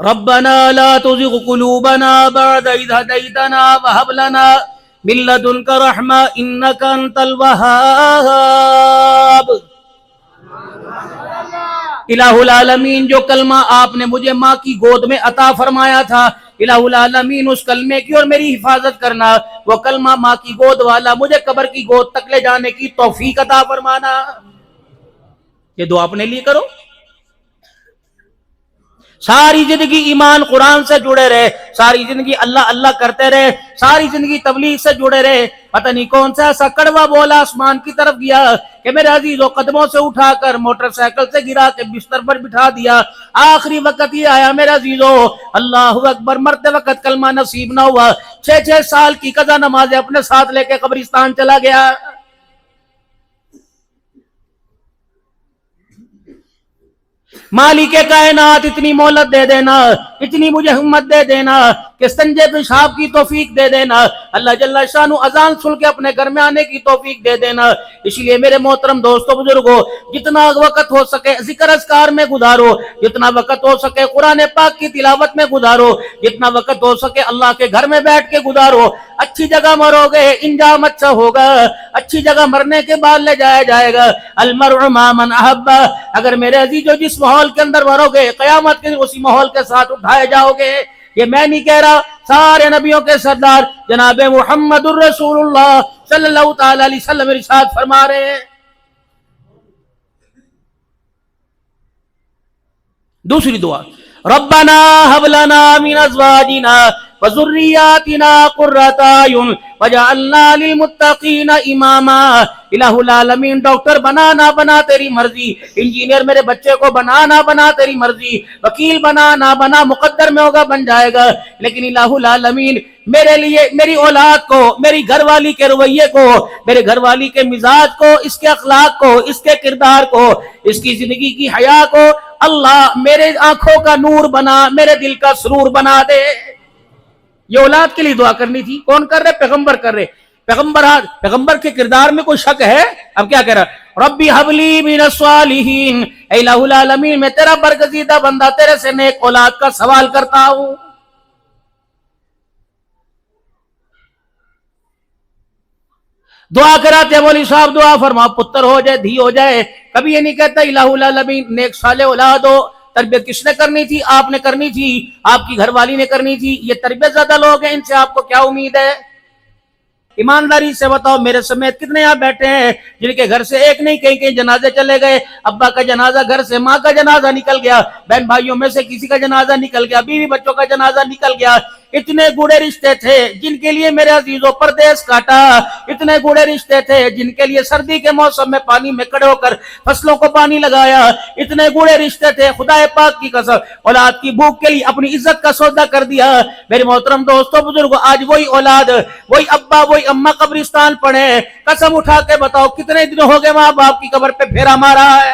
ربنا لا تزغ قلوبنا بعد إذ هديتنا وهب لنا من لدنك رحمة إنك أنت الوهاب. الہ العالمین، جو کلمہ آپ نے مجھے ماں کی گود میں عطا فرمایا تھا، الہ العالمین اس کلمے کی اور میری حفاظت کرنا. وہ کلمہ ماں کی گود والا مجھے قبر کی گود تک لے جانے کی توفیق عطا فرمانا. یہ دعا اپنے لیے کرو. ساری زندگی ایمان قرآن سے جڑے رہے، ساری زندگی اللہ اللہ کرتے رہے، ساری زندگی تبلیغ سے جڑے رہے. پتہ نہیں کون سا ایسا کڑوا بولا آسمان کی طرف گیا کہ میرے عزیزوں قدموں سے اٹھا کر موٹر سائیکل سے گرا کے بستر پر بٹھا دیا. آخری وقت یہ آیا میرے عزیزوں، اللہ اکبر، مرتے وقت کلمہ نصیب نہ ہوا. 6 سال کی قضا نمازیں اپنے ساتھ لے کے قبرستان چلا گیا. مالک کائنات اتنی مہلت دے دینا، اتنی مجھے ہمت دے دینا کہ سنجے پیشاب کی توفیق دے دینا. اللہ جل شانہ اذان سن کے اپنے گھر میں آنے کی توفیق دے دینا. اس لیے میرے محترم دوستو بزرگو، جتنا وقت ہو سکے ذکر اذکار میں گزارو، جتنا وقت ہو سکے قرآن پاک کی تلاوت میں گزارو، جتنا وقت ہو سکے اللہ کے گھر میں بیٹھ کے گزارو. اچھی جگہ مرو گے انجام اچھا ہوگا، اچھی جگہ مرنے کے بعد لے جایا جائے گا. المرء مع من احب. اگر میرے عزیزو جس ماحول کے اندر مرو گے قیامت کے اسی ماحول کے ساتھ اٹھائے جاؤ گے. یہ میں نہیں کہہ رہا، سارے نبیوں کے سردار جناب محمد الرسول اللہ صلی اللہ تعالی علیہ وسلم ارشاد فرما رہے ہیں. دوسری دعا، ربنا هب لنا من ازواجنا وذریاتنا قرۃ اعین وجعلنا للمتقین اماما. الہ العالمین، ڈاکٹر بنا نہ بنا تیری مرضی، انجینئر میرے بچے کو بنا نہ بنا تیری مرضی، وکیل بنا نہ بنا مقدر میں ہوگا بن جائے گا، لیکن الہ العالمین میرے لیے، میری اولاد کو، میری گھر والی کے رویے کو، میرے گھر والی کے مزاج کو، اس کے اخلاق کو، اس کے کردار کو، اس کی زندگی کی حیا کو اللہ میرے آنکھوں کا نور بنا، میرے دل کا سرور بنا دے. یہ اولاد کے لیے دعا کرنی تھی. کون کر رہے؟ پیغمبر کر رہے. پیغمبر کے کردار میں کوئی شک ہے؟ اب کیا کہہ رہا؟ ربی حب لی من الصالحین. اے الہ العالمین، میں تیرا برگزیدہ بندہ تیرے سے نیک اولاد کا سوال کرتا ہوں. دعا کراتے ہیں مولوی صاحب، دعا فرما پتر ہو جائے، دھی ہو جائے. کبھی یہ نہیں کہتا الہ العالمین نیک صالح اولاد ہو. تربیت کس نے کرنی تھی؟ آپ نے کرنی تھی، آپ کی گھر والی نے کرنی تھی. یہ تربیت زیادہ لوگ ہیں، ان سے آپ کو کیا امید ہے؟ ایمانداری سے بتاؤ، میرے سمیت کتنے یہاں بیٹھے ہیں جن کے گھر سے ایک نہیں کہیں کہیں جنازے چلے گئے؟ ابا کا جنازہ گھر سے، ماں کا جنازہ نکل گیا، بہن بھائیوں میں سے کسی کا جنازہ نکل گیا، بیوی بچوں کا جنازہ نکل گیا. اتنے گوڑے رشتے تھے جن کے لیے میرے عزیزوں پردیس کاٹا. اتنے گوڑے رشتے تھے جن کے لیے سردی کے موسم میں پانی میں کھڑے ہو کر فصلوں کو پانی لگایا. اتنے گوڑے رشتے تھے، خدا پاک کی قسم اولاد کی بھوک کے لیے اپنی عزت کا سودا کر دیا. میرے محترم دوستو بزرگو، آج وہی اولاد، وہی ابا، وہی اماں قبرستان پڑے. قسم اٹھا کے بتاؤ کتنے دن ہو گئے ماں باپ کی قبر پہ پھیرا مارا ہے؟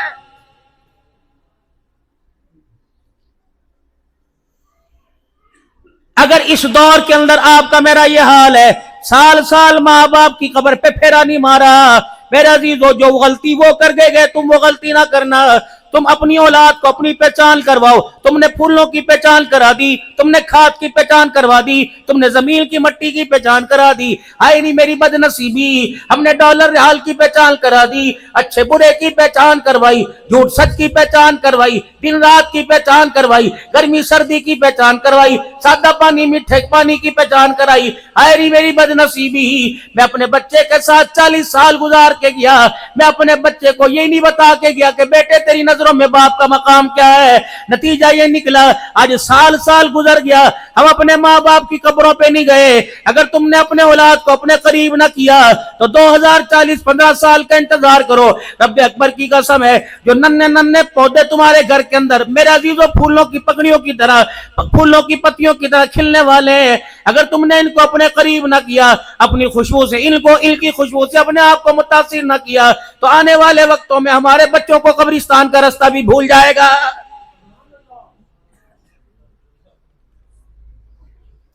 اگر اس دور کے اندر آپ کا میرا یہ حال ہے، سال سال ماں باپ کی قبر پہ پھیرا نہیں مارا، میرے عزیزو جو غلطی وہ کر گئے تم وہ غلطی نہ کرنا. تم اپنی اولاد کو اپنی پہچان کرواؤ. تم نے پھولوں کی پہچان کرا دی، تم نے کھاد کی پہچان کروا دی، تم نے زمین کی مٹی کی پہچان کرا دی. آئے نہیں میری بد نصیبی، ہم نے ڈالر ریال کی پہچان کرا دی، اچھے برے کی پہچان کروائی، جھوٹ سچ کی پہچان کروائی، دن رات کی پہچان کروائی، گرمی سردی کی پہچان کروائی، سادہ پانی میٹھے پانی کی پہچان کرائی. آئے نہیں میری بد نصیبی، میں اپنے بچے کے ساتھ 40 سال گزار کے گیا، میں اپنے بچے کو یہ نہیں بتا کے گیا کہ بیٹے تیری نظروں میں باپ کا مقام کیا ہے. نتیجہ یہ نکلا آج سال سال گزر گیا، ہم اپنے ماں باپ کی قبروں پہ نہیں گئے. اگر تم نے اپنے اولاد کو اپنے قریب نہ کیا تو 2040-15 سال کا انتظار کرو. رب اکبر کی قسم ہے، جو ننھے ننھے پودے تمہارے گھر کے اندر میرے عزیزوں پھولوں کی پکڑیوں کی طرح، پھولوں کی پتیوں کی طرح کھلنے والے ہیں، اگر تم نے ان کو اپنے قریب نہ کیا، اپنی خوشبو سے ان کی خوشبو سے اپنے آپ کو متاثر نہ کیا، تو آنے والے وقتوں میں ہمارے بچوں کو قبرستان کا راستہ بھی بھول جائے گا.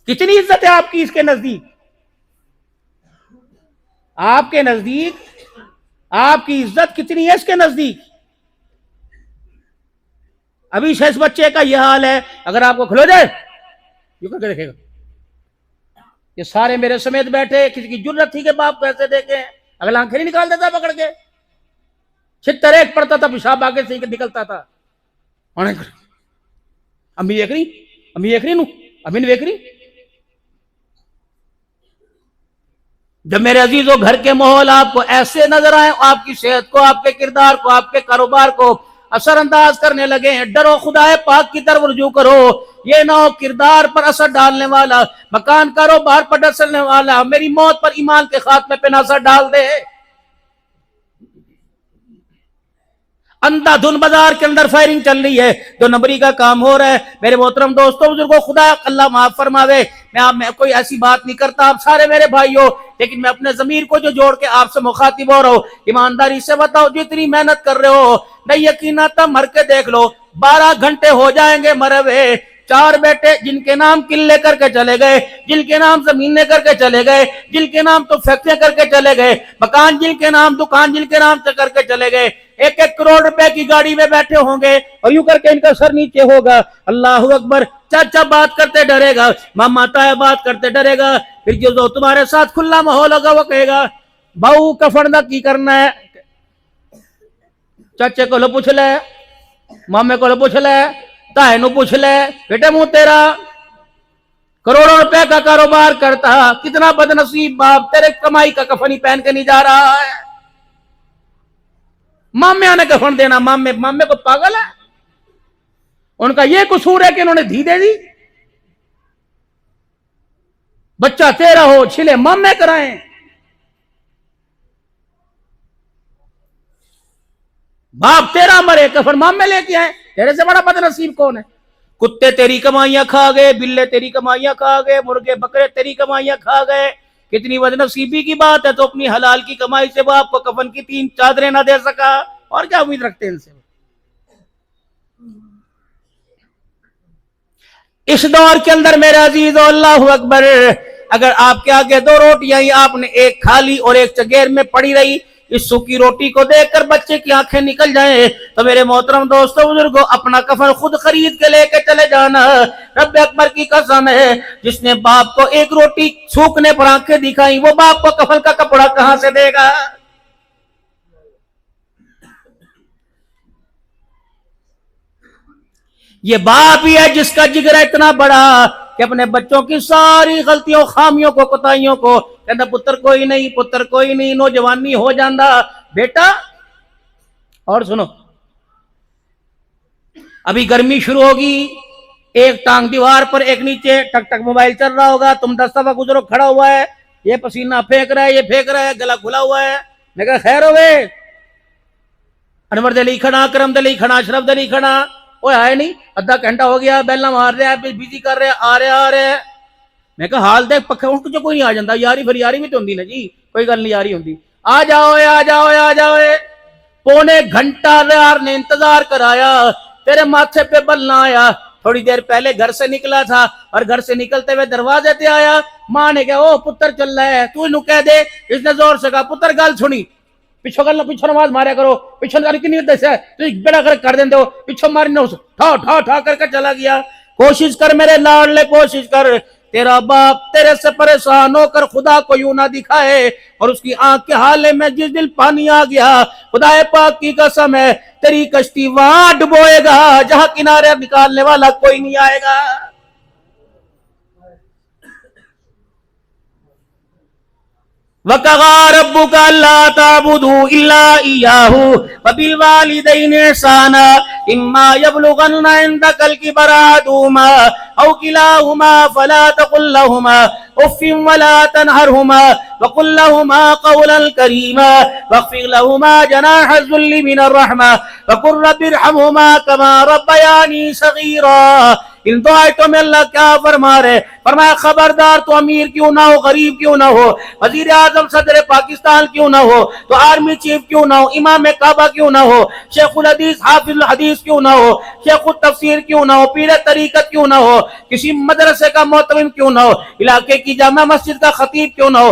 کتنی عزت ہے آپ کی اس کے نزدیک؟ آپ کے نزدیک آپ کی عزت کتنی ہے اس کے نزدیک؟ ابھی سے اس بچے کا یہ حال ہے، اگر آپ کو کھلو جائے یوں کر کے دیکھے گا، یہ سارے میرے سمیت بیٹھے، کسی کی جرت تھی کہ باپ کو ایسے دیکھیں؟ اگلا آنکھیں نہیں نکال دیتا پکڑ کے، چھتر ایک پڑتا تھا، پیشاب آگے سے نکلتا تھا، امی دیکھ رہی، امی دیکھ رہی نو، امی نہیں دیکھ رہی۔ جب میرے عزیزوں گھر کے ماحول آپ کو ایسے نظر آئے، آپ کی صحت کو، آپ کے کردار کو، آپ کے کاروبار کو اثر انداز کرنے لگے ہیں، ڈرو خدا پاک کی طرف رجوع کرو، یہ نہ ہو کردار پر اثر ڈالنے والا، مکان کاروبار پر ڈسنے والا میری موت پر ایمان کے خاتمے پہ نہ اثر ڈال دے۔ اندھا دھن بازار کے اندر فائرنگ چل رہی ہے، 2 نمبری کا کام ہو رہا ہے۔ میرے محترم دوستوں بزرگوں، خدا اللہ معاف فرماوے، میں کوئی ایسی بات نہیں کرتا، آپ سارے میرے بھائیوں، لیکن میں اپنے ضمیر کو جو جوڑ کے آپ سے مخاطب ہو رہا ہوں، ایمانداری سے بتاؤ، جتنی محنت کر رہے ہو، نہیں یقین آتا مر کے دیکھ لو، 12 گھنٹے ہو جائیں گے مرے ہوئے، 4 بیٹے جن کے نام قلعے کر کے چلے گئے، جن کے نام زمینیں کر کے چلے گئے، جن کے نام تو فیکٹریاں کر کے چلے گئے، مکان جن کے نام، دکان جن کے نام کر کے چلے گئے، 1-1 کروڑ روپے کی گاڑی میں بیٹھے ہوں گے اور یوں کر کے ان کا سر نیچے ہوگا، اللہ اکبر، چاچا بات کرتے ڈرے گا، ماما تایا بات کرتے ڈرے گا، پھر جو تمہارے ساتھ کھلا ماحول ہوگا وہ کہے گا بہو کفن دا کی کرنا ہے، چاچے کو لو پوچھ لے، مامے کو لو پوچھ لے، تائے نو پوچھ لے، بیٹے منہ تیرا کروڑوں روپے کا کاروبار کرتا، کتنا بد نصیب باپ، تیرے کمائی کا کفن ہی پہن کے نہیں جا رہا ہے۔ مامے نے کفن دینا، مامے کو پاگل ہے، ان کا یہ قصور ہے کہ انہوں نے دھی دے دی، بچہ تیرا ہو چھلے مامے کرائیں، باپ تیرا مرے کفن مامے لے کے آئے، تیرے سے بڑا بد نصیب کون ہے؟ کتے تیری کمائیاں کھا گئے، بلے تیری کمائیاں کھا گئے، مرغے بکرے تیری کمائیاں کھا گئے، کتنی بد نصیبی کی بات ہے، تو اپنی حلال کی کمائی سے باپ کو کفن کی 3 چادریں نہ دے سکا، اور کیا امید رکھتے ہیں ان سے؟ اس دور کے اندر میرے عزیزو، اللہ اکبر، اگر آپ کے آگے 2 روٹیاں ہی آپ نے ایک کھا لی اور ایک چگیر میں پڑی رہی، اس سوکھی روٹی کو دیکھ کر بچے کی آنکھیں نکل جائیں، تو میرے محترم دوستو بزرگوں، اپنا کفن خود خرید کے لے کے چلے جانا، رب اکبر کی قسم ہے، جس نے باپ کو ایک روٹی سوکھنے پر آنکھیں دکھائیں، وہ باپ کو کفن کا کپڑا کہاں سے دے گا؟ یہ باپ ہی ہے جس کا جگر اتنا بڑا کہ اپنے بچوں کی ساری غلطیوں، خامیوں کو، کوتاہیوں کو کہتا پتر کوئی نہیں، پتر کوئی نہیں، نوجوانی ہو جاندہ بیٹا۔ اور سنو، ابھی گرمی شروع ہوگی، ایک ٹانگ دیوار پر، ایک نیچے ٹک ٹک موبائل چل رہا ہوگا، تم 10 دفعہ گزرو، کھڑا ہوا ہے، یہ پسینہ پھینک رہا ہے، یہ پھینک رہا ہے، گلا کھلا ہوا ہے، میں کہا خیر ہوئے، انور دلی کھڑا، کرم دلی کھڑا، اشرف دلی کھڑا، وہ آئے نہیں، آدھا گھنٹہ ہو گیا، بیلنا مار رہے ہیں، بیزی کر رہے ہیں، آ رہے، میں کہا حال دیکھ پکھے ان کو جو کوئی نہیں آ جاندہ، یاری پھر یاری بھی تو ہوندی نا جی، کوئی گل نہیں یاری ہوندی، آ جاؤ، آ جاؤ، پونے گھنٹہ یار نے انتظار کرایا، تیرے ماتھے پہ بل نہ آیا، تھوڑی دیر پہلے گھر سے نکلا تھا، اور گھر سے نکلتے ہوئے دروازے تے آیا، ماں نے کہا او پتر چل رہا ہے، تو انہوں کہہ دے، اس نے زور سے کہا پتر گل سنی، پیچھو گل پیچھو نماز ماریا کرو، پیچھو گل کنی دس ہے، تو ایک بیڑا کر دیں دو، پیچھو ماری نہ ٹھا کر کے چلا گیا۔ کوشش کر میرے لاڈلے، کوشش کر، تیرا باپ تیرے سے پریشان ہو کر خدا کو یوں نہ دکھائے، اور اس کی آنکھ کے حالے میں جس دل پانی آ گیا، خدا پاک کی قسم ہے تیری کشتی وہاں ڈبوئے گا جہاں کنارے نکالنے والا کوئی نہیں آئے گا۔ وَقَضَىٰ رَبُّكَ أَلَّا تَعْبُدُوا إِلَّا إِيَّاهُ وَبِالْوَالِدَيْنِ إِحْسَانًا إِمَّا يَبْلُغَنَّ عِندَكَ الْكِبَرَ أَحَدُهُمَا أَوْ كِلَاهُمَا فَلَا تَقُل لَّهُمَا أُفٍّ وَلَا تَنْهَرْهُمَا وَقُل لَّهُمَا قَوْلًا كَرِيمًا وَاخْفِضْ لَهُمَا جَنَاحَ الذُّلِّ مِنَ الرَّحْمَةِ وَقُل رَّبِّ ارْحَمْهُمَا كَمَا رَبَّيَانِي صَغِيرًا۔ ان دو آیتوں میں اللہ کیا فرما رہے؟ فرمایا خبردار تو امیر کیوں نہ ہو، غریب کیوں نہ ہو، وزیر اعظم صدر پاکستان کیوں نہ ہو، تو آرمی چیف کیوں نہ ہو، امام کعبہ کیوں نہ ہو، شیخ الحدیث حافظ الحدیث کیوں نہ ہو، شیخ التفسیر کیوں نہ ہو، پیر طریقت کیوں نہ ہو، کسی مدرسے کا معتمد کیوں نہ ہو، علاقے کی جامع مسجد کا خطیب کیوں نہ ہو،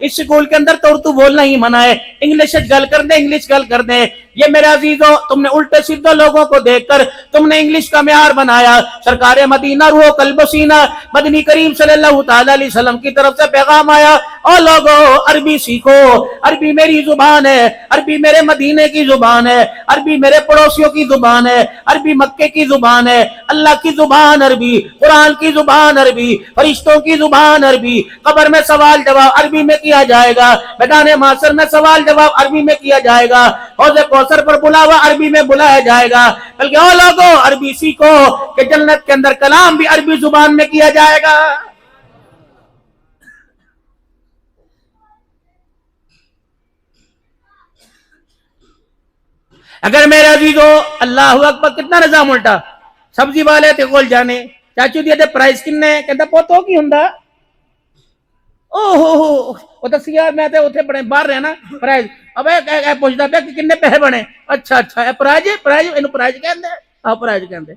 اس سکول کے اندر تو اردو بولنا ہی منع ہے، انگلش گل کر دیں، انگلش گل کر دیں۔ یہ میرے عزیزو، تم نے الٹے سیدھے لوگوں کو دیکھ کر تم نے انگلش کا معیار بنایا۔ سرکار مدینہ روح قلب و سینہ مدنی کریم صلی اللہ تعالی علیہ وسلم کی طرف سے پیغام آیا، او لوگو عربی سیکھو، عربی میری زبان ہے، عربی میرے مدینے کی زبان ہے، عربی میرے پڑوسیوں کی زبان ہے، عربی مکے کی زبان ہے، اللہ کی زبان عربی، قرآن کی زبان عربی، فرشتوں کی زبان عربی، قبر میں سوال جواب عربی میں کیا جائے گا، میدان محشر میں سوال جواب عربی میں کیا جائے گا، حوض کوثر پر بلاوا عربی میں بلایا جائے گا۔ بلکہ او لوگوں عربی سیکھو کہ جنت کے اندر کلام بھی عربی زبان میں کیا جائے گا۔ اگر میرے عزیزو، اللہ اکبر، کتنا نظام الٹا۔ سبزی والے تے کول جانے، چاچو دیے تے پرائز کنے، کہتا پوتو کی ہوندا، او ہو وہ دسیا میں تے اوتھے بڑے باہر رہنا پرائز، اب اے پوچھدا پیا کہ کنے پیسے بنے، اچھا اچھا اے پرائز اینو پرائز کہندے، آ پرائز کہندے۔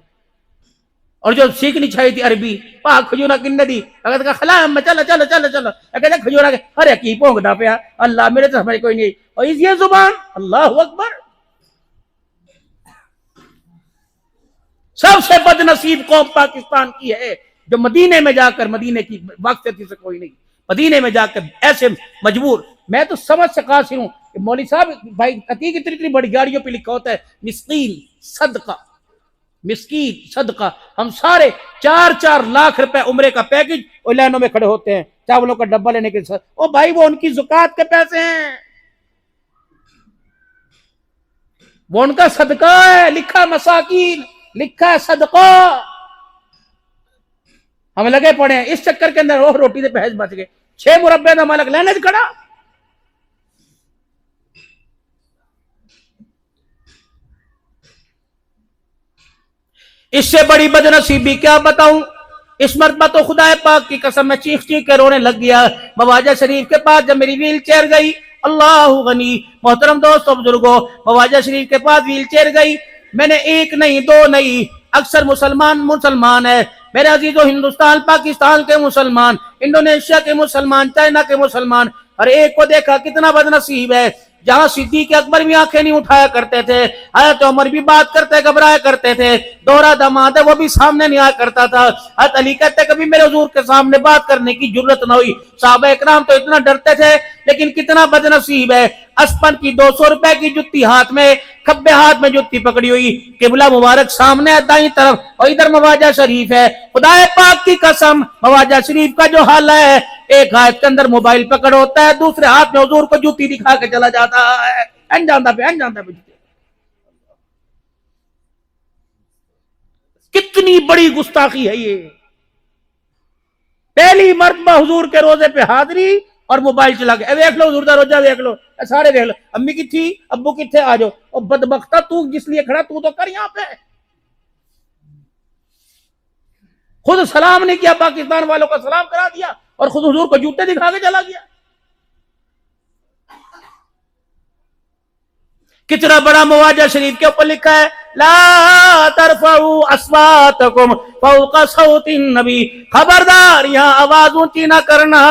اور جو سیکھنی چاہیے تھی عربی، پا کھجورا کنے دی، اگر کہا خلا ہم چلو چلو چلو چلو، کہتے کھجورا کے ہر ایک کی پونکدا پیا، اللہ میرے تو سمجھ کوئی نہیں، اور یہ زبان، اللہ اکبر۔ سب سے بد نصیب قوم پاکستان کی ہے جو مدینے میں جا کر، مدینے کی واقفیتی سے کوئی نہیں، مدینے میں جا کر ایسے مجبور۔ میں تو سمجھ سے قاصر ہوں کہ مولوی صاحب بھائی عتیق اتنی بڑی گاڑیوں پہ لکھا ہوتا ہے مسکین صدقہ، مسکین صدقہ۔ ہم سارے 4 لاکھ روپے عمرے کا پیکج اور لائنوں میں کھڑے ہوتے ہیں چاولوں کا ڈبہ لینے کے ساتھ، او بھائی وہ ان کی زکوٰۃ کے پیسے ہیں، وہ ان کا صدقہ ہے، لکھا مساکین، لکھا ہے صدقہ۔ ہم لگے پڑے ہیں اس چکر کے اندر، وہ روٹی دے پیسے بچ گئے، 6 مربے دا مالک لینے کھڑا۔ اس سے بڑی بد نصیبی کیا بتاؤں۔ اس مرتبہ تو خدا پاک کی قسم میں چیخ چیخ کے رونے لگ گیا۔ مواجہ شریف کے پاس جب میری ویل چیئر گئی، اللہ غنی، محترم دوستو بزرگوں، مواجہ شریف کے پاس ویل چیئر گئی، میں نے 1 نہیں 2 نہیں، اکثر مسلمان ہے میرے عزیزو، ہندوستان پاکستان کے مسلمان، انڈونیشیا کے مسلمان، چائنا کے مسلمان، اور ایک کو دیکھا کتنا بد نصیب ہے، جہاں صدیق اکبر بھی آنکھیں نہیں اٹھایا کرتے تھے، حضرت عمر بھی بات کرتے گھبرایا کرتے تھے، دورہ دماد ہے وہ بھی سامنے نہیں آیا کرتا تھا، حضرت علی کہتے کبھی میرے حضور کے سامنے بات کرنے کی جرت نہ ہوئی، صحابہ اکرام تو اتنا ڈرتے تھے، لیکن کتنا بد نصیب ہے، اسپن کی 200 روپے کی جتی ہاتھ میں، کھبے ہاتھ میں جتی پکڑی ہوئی، قبلہ مبارک سامنے ہے دائیں طرف، اور ادھر مواجہ شریف ہے، خدا پاک کی قسم مواجہ شریف کا جو حال ہے، ایک ہاتھ کے اندر موبائل پکڑ ہوتا ہے، دوسرے ہاتھ میں حضور کو جوتی دکھا کے چلا جاتا ہے، انجاندہ پہ کتنی بڑی گستاخی ہے یہ۔ پہلی مرتبہ حضور کے روزے پہ حاضری اور موبائل چلا کے، دیکھ لو حضور دا روزہ دیکھ لو، سارے دیکھ لو، امی کی تھی ابو کی تھے، آ جاؤ، اور بدبختہ تو جس لیے کھڑا تو کر یہاں پہ، خود سلام نہیں کیا، پاکستان والوں کا سلام کرا دیا اور خود حضور کو جوتے دکھا کے چلا گیا۔ کتنا بڑا مواجہ شریف کے اوپر لکھا ہے، لا ترفعوا اصواتکم فوق صوت النبی، خبردار یہاں آواز اونچی نہ کرنا،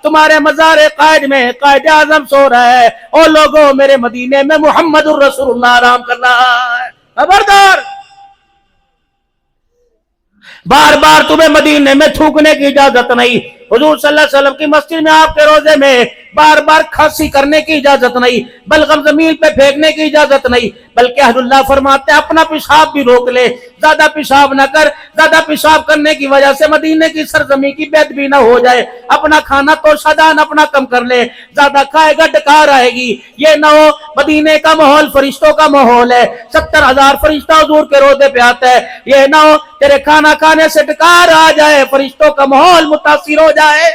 تمہارے مزار قائد میں قائد اعظم سو رہا ہے، او لوگوں میرے مدینے میں محمد الرسول اللہ آرام کر رہا ہے، خبردار، بار بار تمہیں مدینے میں تھوکنے کی اجازت نہیں، حضور صلی اللہ علیہ وسلم کی مسجد میں آپ کے روزے میں بار بار کھانسی کرنے کی اجازت نہیں، بلغم زمین پہ پھینکنے کی اجازت نہیں، بلکہ اہل اللہ فرماتے ہیں اپنا پیشاب بھی روک لے، زیادہ پیشاب نہ کر، زیادہ پیشاب کرنے کی وجہ سے مدینے کی سرزمین کی بید بھی نہ ہو جائے، اپنا کھانا تو شادان اپنا کم کر لے، زیادہ کھائے گا ڈکار آئے گی، یہ نہ ہو مدینے کا ماحول فرشتوں کا ماحول ہے، 70,000 فرشتہ حضور کے روزے پہ آتا ہے، یہ نہ ہو تیرے کھانا کھانے سے ڈکار آ جائے، فرشتوں کا ماحول متاثر ہو جائے۔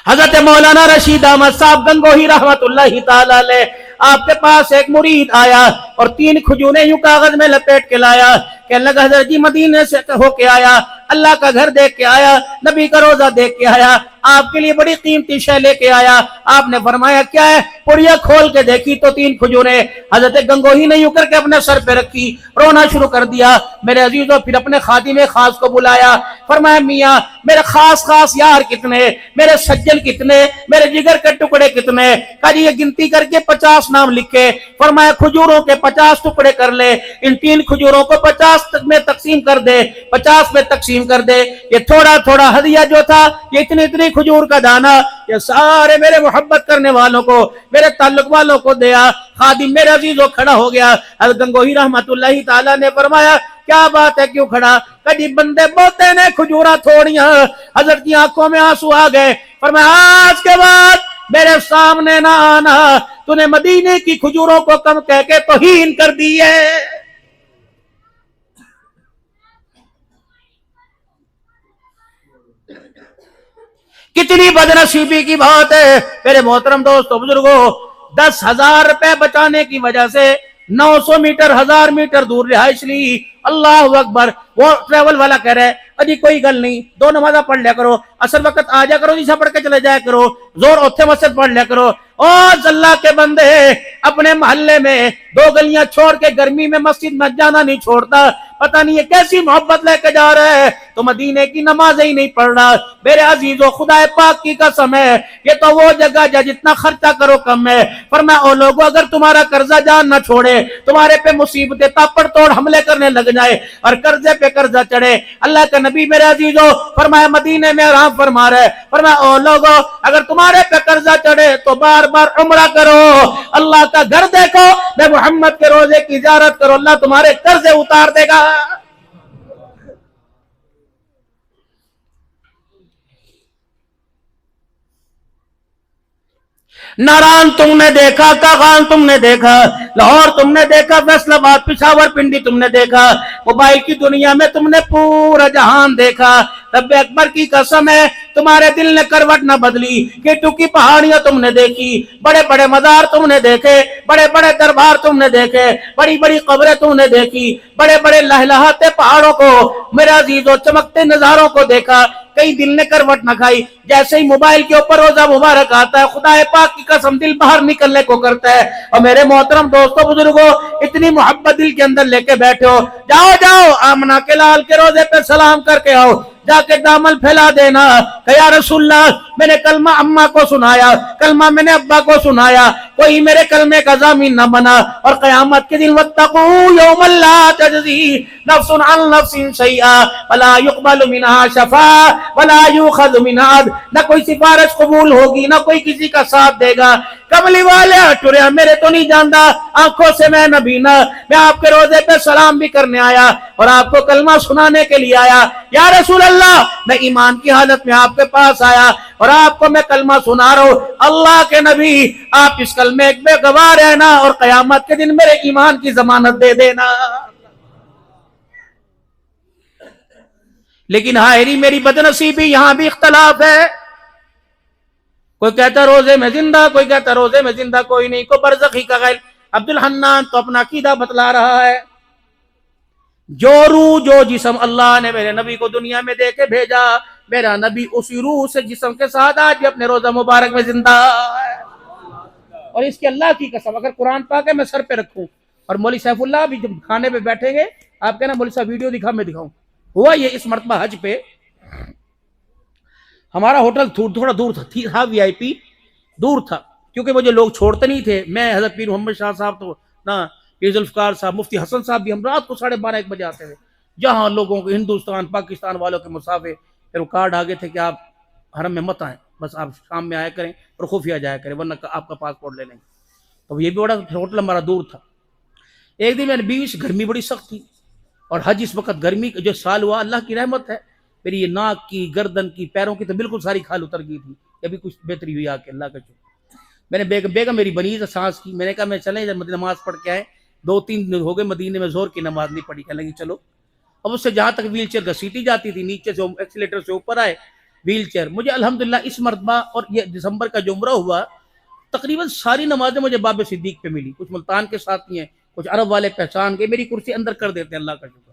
حضرت مولانا رشید احمد صاحب گنگوہی رحمت اللہ تعالی علیہ، آپ کے پاس ایک مرید آیا اور 3 کھجوریں یوں کاغذ میں لپیٹ کے لایا، کہ لگا حضرت جی مدینے سے ہو کے آیا, اللہ کا گھر دیکھ کے آیا, نبی کا روزہ دیکھ کے آیا, آپ کے لیے بڑی قیمتی شے لے کے آیا. آپ نے فرمایا کیا ہے؟ پڑیا کھول کے دیکھی تو 3 کھجوریں. حضرت گنگوہی نے یوں کر کے اپنے سر پہ رکھی, رونا شروع کر دیا. میرے عزیزوں پھر اپنے خادم خاص کو بلایا, فرمایا میاں میرے خاص یار کتنے, میرے سجن کتنے, میرے جگر کے ٹکڑے کتنے؟ کہا جی یہ گنتی کر کے 50 نام لکھے. فرمایا کھجوروں کے 50 ٹکڑے کر لے, ان 3 کھجوروں کو 50 میں تقسیم کر دے, 50 میں تقسیم کر دے. یہ تھوڑا تھوڑا ہدیہ جو تھا, یہ اتنی کھجور کا دانہ, یہ سارے میرے محبت کرنے والوں کو, میرے تعلق والوں کو دیا. خادم میرے عزیزوں کھڑا ہو گیا. حضرت گنگوہی رحمت اللہ تعالیٰ نے فرمایا کیا بات ہے, کیوں کھڑا؟ کبھی بندے بوتے نے کھجورا تھوڑیاں. حضرت کی آنکھوں میں آنسو آ گئے. فرمایا آج کے بعد میرے سامنے نہ آنا, تو نے مدینے کی کھجوروں کو کم کہہ کے توہین کر دی ہے. کتنی بدنصیبی کی بات ہے میرے محترم دوستو بزرگوں. 10,000 روپے بچانے کی وجہ سے 900 میٹر 1000 میٹر دور رہائش لی. اللہ اکبر. وہ ٹریول والا کہہ رہے اجی کوئی گل نہیں, 2 نمازہ پڑھ لیا کرو, اثر وقت آ جا کرو, جیسا پڑھ کے چلے جایا کرو, زور اوتھے مسجد پڑھ لیا کرو. اور اللہ کے بندے اپنے محلے میں 2 گلیاں چھوڑ کے گرمی میں مسجد میں جانا نہیں چھوڑتا. پتہ نہیں یہ کیسی محبت لے کے جا رہا ہے, تو مدینے کی نمازیں ہی نہیں پڑھ رہا. میرے عزیزو خدا پاک کی قسم ہے, یہ تو وہ جگہ ہے جتنا خرچہ کرو کم ہے. فرمایا او لوگو اگر تمہارا قرضہ جان نہ چھوڑے, تمہارے پہ مصیبتیں تاپڑ توڑ حملے کرنے لگ جائے اور قرضے پہ قرضہ چڑھے, اللہ کا نبی میرے عزیزو فرمایا مدینے میں آرام فرما رہے. فرمایا او لوگو اگر تمہارے پہ قرضہ چڑھے تو بار بار عمرہ کرو, اللہ کا گھر دیکھو, میں محمد کے روزے کی زیارت کرو, اللہ تمہارے قرضے اتار دے گا. ناران تم نے دیکھا, کاغان تم نے دیکھا, لاہور تم نے دیکھا, فیصل آباد, پشاور, پنڈی تم نے دیکھا, موبائل کی دنیا میں تم نے پورا جہان دیکھا. رب اکبر کی قسم ہے تمہارے دل نے کروٹ نہ بدلی. کیٹو کی پہاڑیاں تم نے دیکھی, بڑے بڑے مزار تم نے دیکھے, بڑے بڑے دربار تم نے دیکھے, بڑی بڑی قبریں تم نے دیکھی, بڑے بڑے لہلہاتے پہاڑوں کو, میرے عزیزوں چمکتے نظاروں کو دیکھا. کئی دل نے کروٹ نہ کھائی. جیسے ہی موبائل کے اوپر روزہ مبارک آتا ہے, خدا پاک کی قسم دل باہر نکلنے کو کرتا ہے. اور میرے محترم دوستو بزرگوں, اتنی محبت دل کے اندر لے کے بیٹھے ہو, جاؤ آمنہ کے لال کے روزے پہ سلام کر کے آؤ, جا کے دامن پھیلا دینا کہ یا رسول اللہ میں نے کلمہ اماں کو سنایا, کلمہ میں نے ابا کو سنایا, کوئی میرے کلمے کا ضامن نہ بنا. اور قیامت کے دن واتقوا یوما لا تجزی نفس عن نفس شیئا ولا يقبل منها شفاعہ ولا یؤخذ منها عدل. نہ کوئی سفارش قبول ہوگی, نہ کوئی کسی کا ساتھ دے گا. کملی والے ٹریا میرے تو نہیں جانتا, آنکھوں سے میں نبینا, میں آپ کے روزے پہ سلام بھی کرنے آیا اور آپ کو کلمہ سنانے کے لیے آیا. یا رسول اللہ میں ایمان کی حالت میں آپ کے پاس آیا اور آپ کو میں کلمہ سنا رہا ہوں. اللہ کے نبی آپ اس کلمے میں گواہ رہنا اور قیامت کے دن میرے ایمان کی ضمانت دے دینا. لیکن ہائری میری بدنصیبی, یہاں بھی اختلاف ہے. کوئی کہتا روزے میں زندہ, کوئی کہتا روزے میں زندہ کوئی نہیں, کوئی برزخی کا غیر. عبد الحنان تو اپنا عقیدہ بتلا رہا ہے, جو روح جو جسم اللہ نے میرے نبی کو دنیا میں دے کے بھیجا, میرا نبی اسی روح سے جسم کے ساتھ آج بھی اپنے روزہ مبارک میں زندہ ہے. اور اس کی اللہ کی قسم اگر قرآن پاک ہے میں سر پہ رکھوں اور مولوی سیف اللہ بھی جب کھانے پہ بیٹھیں گے آپ کہنا مولوی صاحب ویڈیو دکھا, میں دکھاؤں. ہوا یہ اس مرتبہ حج پہ ہمارا ہوٹل تھوڑا دور تھا, وی آئی پی دور تھا, کیونکہ مجھے لوگ چھوڑتے نہیں تھے. میں حضرت پیر محمد شاہ صاحب تو نہ پیر ذوالفقار صاحب, مفتی حسن صاحب بھی, ہم رات کو 12:30-1 بجے آتے تھے. جہاں لوگوں کو ہندوستان پاکستان والوں کے مسافر پھر وہ کارڈ آگے تھے کہ آپ حرم میں مت آئیں, بس آپ شام میں آیا کریں اور خفیہ جایا کریں ورنہ آپ کا پاسپورٹ لے لیں گے. تو یہ بھی بڑا ہوٹل ہمارا دور تھا. ایک دن میں نے بیوی سے, گرمی بڑی سخت تھی اور حج اس وقت گرمی جو سال ہوا اللہ کی رحمت ہے, میری یہ ناک کی, گردن کی, پیروں کی تو بالکل ساری کھال اتر گئی تھی. ابھی کچھ بہتری ہوئی آ کے اللہ کا شکر. میں نے بیگم میری بنی تھا سانس کی, میں نے کہا میں چلیں نماز پڑھ کے آئے. 2-3 دن ہو گئے مدینے میں زور کی نماز نہیں پڑھی. کہنے لگی چلو. اب اس سے جہاں تک ویل چیئر گھسیٹی جاتی تھی, نیچے سے ایکسیلیٹر سے اوپر آئے ویل چیئر. مجھے الحمدللہ اس مرتبہ اور یہ دسمبر کا جو عمرہ ہوا تقریباً ساری نمازیں مجھے باب صدیق پہ ملی. کچھ ملتان کے ساتھ ہیں, کچھ عرب والے پہچان کے, میری کرسی اندر کر دیتے, اللہ کا شکر.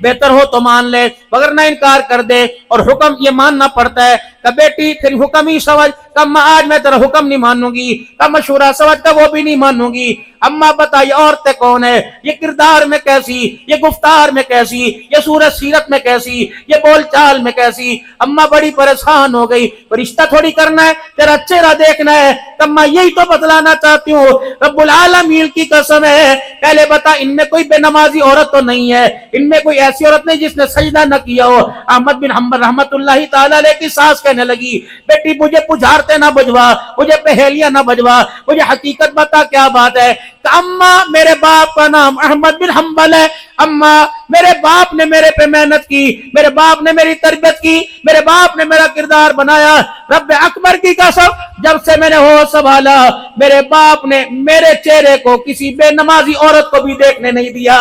بہتر ہو تو مان لے، مگر نہ انکار کر دے، اور حکم یہ ماننا پڑتا ہے کہ بیٹی تیری حکم ہی سمجھ، کم آج میں تیرا حکم نہیں مانوں گی، کا مشورہ سمجھ کا وہ بھی نہیں مانوں گی۔ اما بتا یہ عورتیں کون ہے، یہ کردار میں کیسی، یہ گفتار میں کیسی، یہ صورت سیرت میں کیسی، یہ بول چال میں کیسی۔ اما بڑی پریشان ہو گئی، رشتہ تھوڑی کرنا ہے، تیرا چہرہ دیکھنا ہے۔ اما یہی تو بتلانا چاہتی ہوں، رب العالمین کی قسم ہے، پہلے بتا ان میں کوئی بے نمازی عورت تو نہیں ہے، ان میں کوئی ایسی عورت نہیں جس نے سجدہ نہ کیا ہو۔ احمد بن حنبل رحمت اللہ تعالی علیہ کی ساس کہنے لگی، بیٹی مجھے بجھارتے نہ بجوا، مجھے پہیلیاں نہ بجوا، مجھے حقیقت بتا کیا بات ہے۔ کہ اما میرے باپ کا نام احمد بن حنبل ہے، اما میرے باپ نے میرے پہ محنت کی، میرے باپ نے میری تربیت کی، میرے باپ نے میرا کردار بنایا، رب اکبر کی قسم جب سے میں نے ہوش سنبھالا میرے باپ نے میرے چہرے کو کسی بے نمازی عورت کو بھی دیکھنے نہیں دیا۔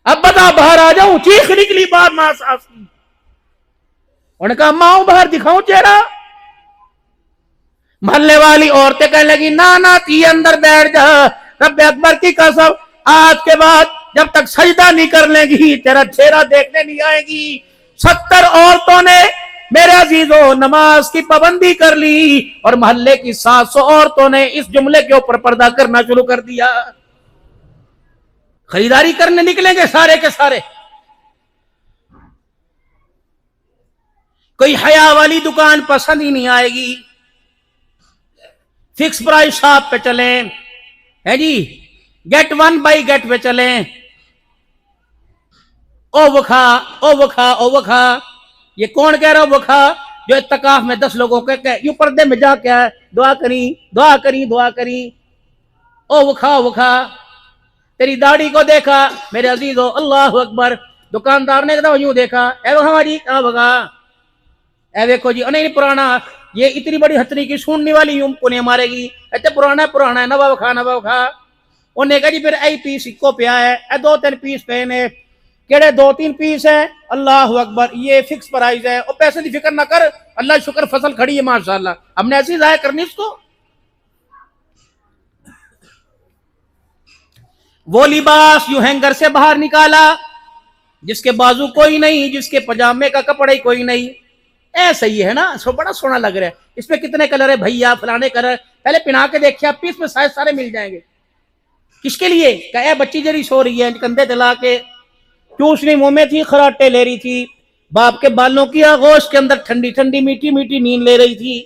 اب بتا باہر آ جاؤں، چیخ نکلی بار ماں ساس کی، انہوں نے کہا ماں باہر دکھاؤں چہرہ؟ محلے والی عورتیں کہنے لگی نہ تی اندر بیٹھ جا، رب اکبر کی قسم آج کے بعد جب تک سجدہ نہیں کر لیں گی تیرا چہرہ دیکھنے نہیں آئے گی۔ 70 عورتوں نے میرے عزیزوں نماز کی پابندی کر لی، اور محلے کی 700 عورتوں نے اس جملے کے اوپر پردہ کرنا شروع کر دیا۔ خریداری کرنے نکلیں گے سارے کے سارے، کوئی حیا والی دکان پسند ہی نہیں آئے گی، فکس پرائس شاپ پہ چلیں، ہے جی گیٹ ون بائی گیٹ پہ چلیں، او وکھا او وکھا او وکھا۔ یہ کون کہہ رہا وکھا؟ جو اتقاف میں 10 لوگوں کے یوں پردے میں جا کیا ہے دعا کریں دعا کریں دعا کریں، او وکھا وکھا۔ تیری داڑھی کو دیکھا میرے عزیزو، اللہ اکبر، دکاندار نے یوں دیکھا، اے وہ ہماری کہاں بگا، اے دیکھو جی نہیں پرانا، یہ اتنی بڑی ہتھری کی سوننے والی یوں کو نہیں مارے گی، ایسے پرانا ہے، نوا وکھا نوا وکھا۔ انہوں نے کہا جی پھر ای پیس کو پیا ہے، اے 2-3 پیس پہ نے، کہڑے 2-3 پیس ہیں، اللہ اکبر یہ فکس پرائز ہے، اور پیسے کی فکر نہ کر، اللہ شکر فصل کھڑی ہے ماشاءاللہ، ہم نے ایسی ضائع کرنی اس کو۔ وہ لباس یوں ہینگر سے باہر نکالا جس کے بازو کوئی نہیں، جس کے پجامے کا کپڑا ہی کوئی نہیں، ایسا ہی ہے نا، سو بڑا سونا لگ رہا ہے، اس میں کتنے کلر ہے بھیا، فلانے کلر، پہلے پہنا کے دیکھیں آپ پیس میں سائز سارے مل جائیں گے۔ کس کے لیے؟ کہ اے بچی جری سو رہی ہے کندھے دلا کے، چوسنی منہ میں تھی، خراٹے لے رہی تھی، باپ کے بالوں کی آغوش کے اندر ٹھنڈی ٹھنڈی میٹھی میٹھی نیند لے رہی تھی،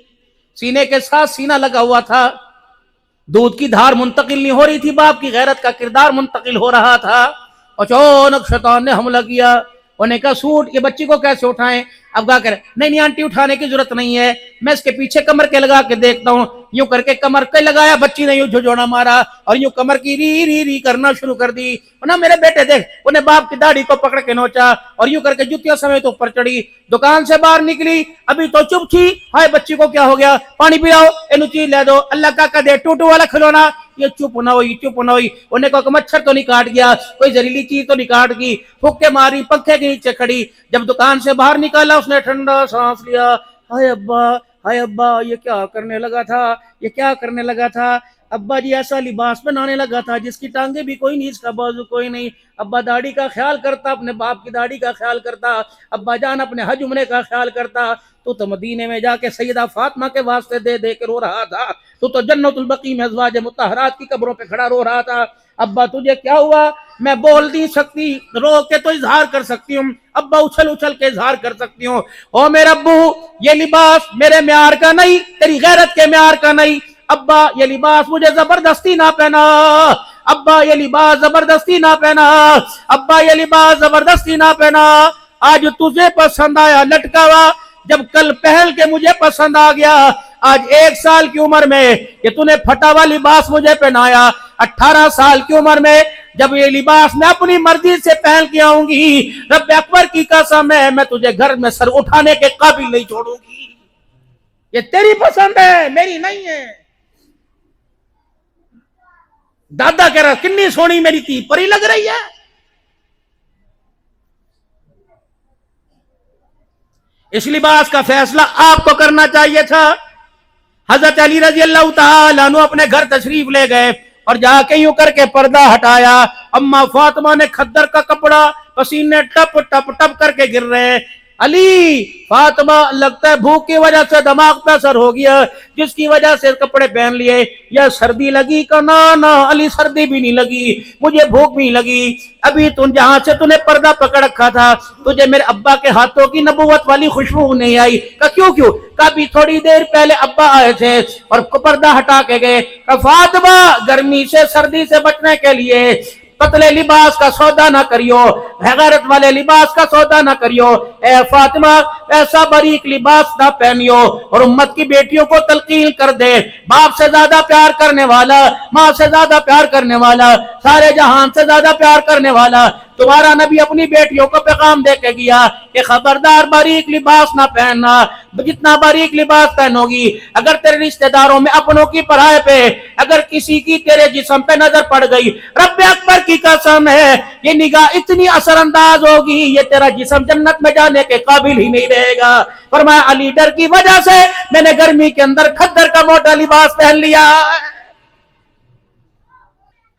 سینے کے ساتھ سینہ لگا ہوا تھا، دودھ کی دھار منتقل نہیں ہو رہی تھی، باپ کی غیرت کا کردار منتقل ہو رہا تھا۔ اچانک شیطان نے حملہ کیا، انہوں نے کہا سوٹ یہ بچی کو کیسے اٹھائیں؟ اب کیا کریں؟ نہیں آنٹی اٹھانے کی ضرورت نہیں ہے، میں اس کے پیچھے کمر کے لگا کے دیکھتا ہوں، یوں کر کے کمر کے لگایا، بچی نے یوں جھجوڑا مارا اور یوں کمر کی ری ری ری کرنا شروع کر دی۔ انہوں میرے بیٹے دیکھ، انہیں باپ کی داڑھی کو پکڑ کے نوچا اور یوں کر کے جوتیاں سمیت اوپر چڑھی، دکان سے باہر نکلی، ابھی تو چپ تھی، ہائے بچی کو کیا ہو گیا، پانی پلاؤ، اینو چیز لے دو، اللہ کا دے ٹوٹو والا کھلونا، یہ چپ نہ ہوئی چپ نہ ہوئی۔ انہوں نے کہا کہ مچھر تو نہیں کاٹ گیا، کوئی زہریلی چیز تو نہیں کاٹ گئی، پھوکے ماری، پنکھے کے نیچے کھڑی، جب دکان سے باہر نکالا اس نے ٹھنڈا سانس لیا، ہائے ابا یہ کیا کرنے لگا تھا، یہ کیا کرنے لگا تھا، ابا جی ایسا لباس بنانے لگا تھا جس کی ٹانگیں بھی کوئی نہیں، اس کا بازو کوئی نہیں، ابا داڑھی کا خیال کرتا، اپنے باپ کی داڑھی کا خیال کرتا، ابا جان اپنے حج عمرے کا خیال کرتا، تو مدینے میں جا کے سیدہ فاطمہ کے واسطے دے دے کے رو رہا تھا، تو جنت البقیع میں ازواج مطہرات کی قبروں پہ کھڑا رو رہا تھا، ابا تجھے کیا ہوا؟ میں بول نہیں سکتی، رو کے تو اظہار کر سکتی ہوں، ابا اچھل اچھل کے اظہار کر سکتی ہوں، او میرے ابو یہ لباس میرے معیار کا نہیں، تیری غیرت کے معیار کا نہیں، ابا یہ لباس مجھے زبردستی نہ پہنا، ابا یہ لباس زبردستی نہ پہنا، ابا یہ لباس زبردستی نہ پہنا، آج تجھے پسند آیا لٹکا ہوا، جب کل پہل کے مجھے پسند آ گیا، آج 1 سال کی عمر میں کہ تو نے پھٹا ہوا لباس مجھے پہنایا، 18 سال کی عمر میں جب یہ لباس میں اپنی مرضی سے پہن کے آؤں گی، رب اکبر کی قسم ہے میں تجھے گھر میں سر اٹھانے کے قابل نہیں چھوڑوں گی، یہ تیری پسند ہے میری نہیں ہے۔ دادا کہہ رہا کنی سونی میری تھی پری لگ رہی ہے۔ اس لباس کا فیصلہ آپ کو کرنا چاہیے تھا۔ حضرت علی رضی اللہ تعالیٰ عنہ اپنے گھر تشریف لے گئے، اور جا کے یوں کر کے پردہ ہٹایا. اما فاطمہ نے خدر کا کپڑا پسینے ٹپ ٹپ ٹپ کر کے گر رہے. علی فاطمہ لگتا ہے بھوک کی وجہ سے دماغ پہ اثر ہو گیا جس کی وجہ سے کپڑے پہن لیے. یا سردی لگی کہ نا علی سردی بھی نہیں لگی, مجھے بھوک بھی لگی. ابھی تم جہاں سے تُو نے پردہ پکڑ رکھا تھا تجھے میرے ابا کے ہاتھوں کی نبوت والی خوشبو نہیں آئی. کہ کیوں کبھی تھوڑی دیر پہلے ابا آئے تھے اور پردہ ہٹا کے گئے. کہ فاطمہ گرمی سے سردی سے بچنے کے لیے پتلے لباس کا سودا نہ کریو, غیرت والے لباس کا سودا نہ کریو. اے فاطمہ ایسا باریک لباس نہ پہنیو. اور امت کی بیٹیوں کو تلقین کر دے, باپ سے زیادہ پیار کرنے والا, ماں سے زیادہ پیار کرنے والا, سارے جہان سے زیادہ پیار کرنے والا تمہارا نبی اپنی بیٹیوں کو پیغام دے کے گیا کہ خبردار باریک لباس نہ پہننا. جتنا باریک لباس پہنو گی, اگر تیرے رشتہ داروں میں اپنوں کی پرائے پہ اگر کسی کی تیرے جسم پہ نظر پڑ گئی, رب اکبر کی قسم ہے یہ نگاہ اتنی اثر انداز ہوگی یہ تیرا جسم جنت میں جانے کے قابل ہی نہیں رہے گا. فرمایا علی ڈر کی وجہ سے میں نے گرمی کے اندر کھدر کا موٹا لباس پہن لیا.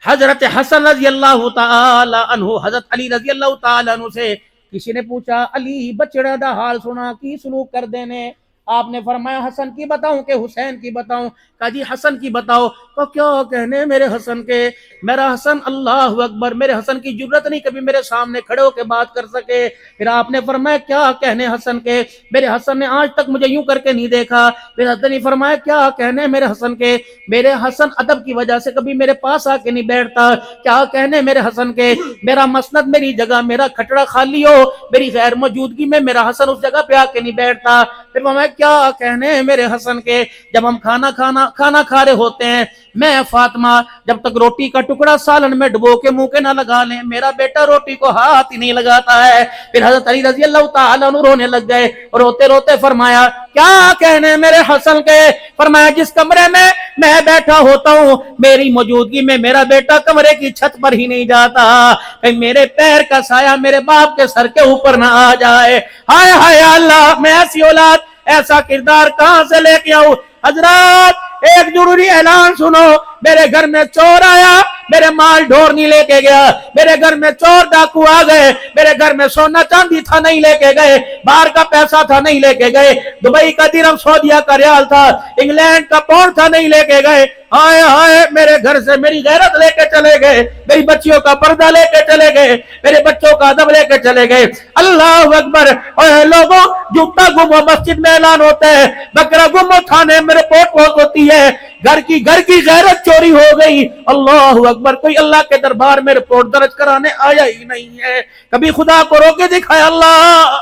حضرت حسن رضی اللہ تعالی عنہ, حضرت علی رضی اللہ تعالی عنہ سے کسی نے پوچھا علی بچڑا دا حال سنا کی سلوک کر دینے. آپ نے فرمایا حسن کی بتاؤں کہ حسین کی بتاؤں؟ کہا جی حسن کی بتاؤ. تو کیا کہنے میرے حسن کے, میرا حسن اللہ اکبر, میرے حسن کی جرت نہیں کبھی میرے سامنے کھڑے ہو کے بات کر سکے. پھر آپ نے فرمایا کیا کہنے حسن کے, میرے حسن نے آج تک مجھے یوں کر کے نہیں دیکھا. پھر حضرت نے فرمایا کیا کہنے میرے حسن کے, میرے حسن ادب کی وجہ سے کبھی میرے پاس آ کے نہیں بیٹھتا. کیا کہنے میرے حسن کے, میرا مسند میری جگہ میرا کھٹڑا خالی ہو میری غیر موجودگی میں میرا حسن اس جگہ پہ آ کے نہیں بیٹھتا. پھر میں کیا کہنے میرے حسن کے, جب ہم کھانا کھا رہے ہوتے ہیں میں فاطمہ جب تک روٹی کا ٹکڑا سالن میں ڈبو کے منہ کے نہ لگا لیں میرا بیٹا روٹی کو ہاتھ ہی نہیں لگاتا ہے. پھر حضرت علی رضی اللہ تعالیٰ عنہ رونے لگ گئے, روتے روتے فرمایا کیا کہنے میرے حسن کے, فرمایا جس کمرے میں میں بیٹھا ہوتا ہوں میری موجودگی میں میرا بیٹا کمرے کی چھت پر ہی نہیں جاتا, میرے پیر کا سایہ میرے باپ کے سر کے اوپر نہ آ جائے. ہائے ہائے اللہ, میں ایسی اولاد ایسا کردار کہاں سے لے کے آؤں. حضرات ایک ضروری اعلان سنو, میرے گھر میں چور آیا, میرے مال ڈھور نہیں لے کے گیا, میرے گھر میں چور ڈاکو آ گئے, میرے گھر میں سونا چاندی تھا نہیں لے کے گئے, باہر کا پیسہ تھا نہیں لے کے گئے, دبئی کا درہم سعودیہ کا ریال تھا, انگلینڈ کا پاؤنڈ تھا نہیں لے کے گئے. ہائے ہائے میرے گھر سے میری غیرت لے کے چلے گئے, میری بچیوں کا پردہ لے کے چلے گئے, میرے بچوں کا ادب لے کے چلے گئے. اللہ اکبر. اور لوگوں جوتا گم ہو مسجد میں اعلان ہوتا ہے, بکرا گم ہو تھانے میں رپورٹ ہوتی ہے, گھر کی غیرت چوری ہو گئی. اللہ اکبر. کوئی اللہ کے دربار میں رپورٹ درج کرانے آیا ہی نہیں ہے, کبھی خدا کو رو کے دکھایا. اللہ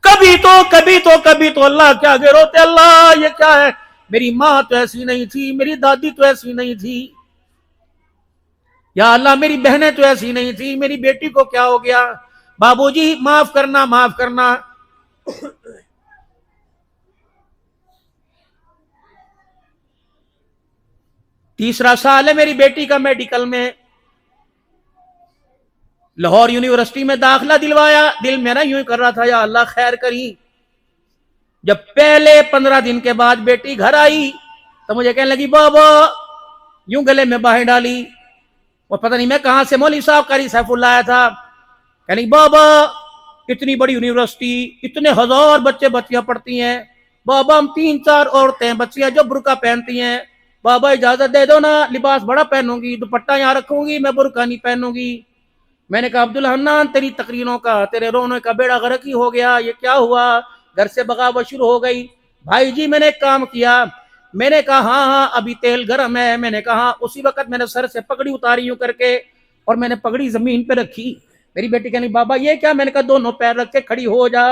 کبھی تو اللہ کیا آگے روتے, اللہ یہ کیا ہے, میری ماں تو ایسی نہیں تھی, میری دادی تو ایسی نہیں تھی, یا اللہ میری بہنیں تو ایسی نہیں تھی, میری بیٹی کو کیا ہو گیا. بابو جی معاف کرنا. تیسرا سال ہے میری بیٹی کا میڈیکل میں, لاہور یونیورسٹی میں داخلہ دلوایا, دل میرا یوں کر رہا تھا یا اللہ خیر کری. جب پہلے 15 دن کے بعد بیٹی گھر آئی تو مجھے کہنے لگی بابا, یوں گلے میں باہیں ڈالی, اور پتہ نہیں میں کہاں سے مولوی صاحب قاری سیف اللہ آیا تھا, کہنے لگی بابا اتنی بڑی یونیورسٹی اتنے ہزار بچے بچیاں پڑھتی ہیں, بابا ہم 3-4 عورتیں بچیاں جو برقع پہنتی ہیں, بابا اجازت دے دو نا, لباس بڑا پہنوں گی, دوپٹہ یہاں رکھوں گی, میں برقع نہیں پہنوں گی. میں نے کہا عبدالحنان تیری تقریروں کا تیرے رونے کا بیڑا غرق ہی ہو گیا, یہ کیا ہوا, گھر سے بغاوت شروع ہو گئی. بھائی جی میں نے ایک کام کیا, میں نے کہا ہاں ابھی تیل گرم ہے, میں نے کہا اسی وقت میں نے سر سے پگڑی اتاری یوں کر کے, اور میں نے پگڑی زمین پہ رکھی. میری بیٹی کہنے بابا یہ کیا, میں نے کہا دونوں پیر رکھ کے کھڑی ہو جا.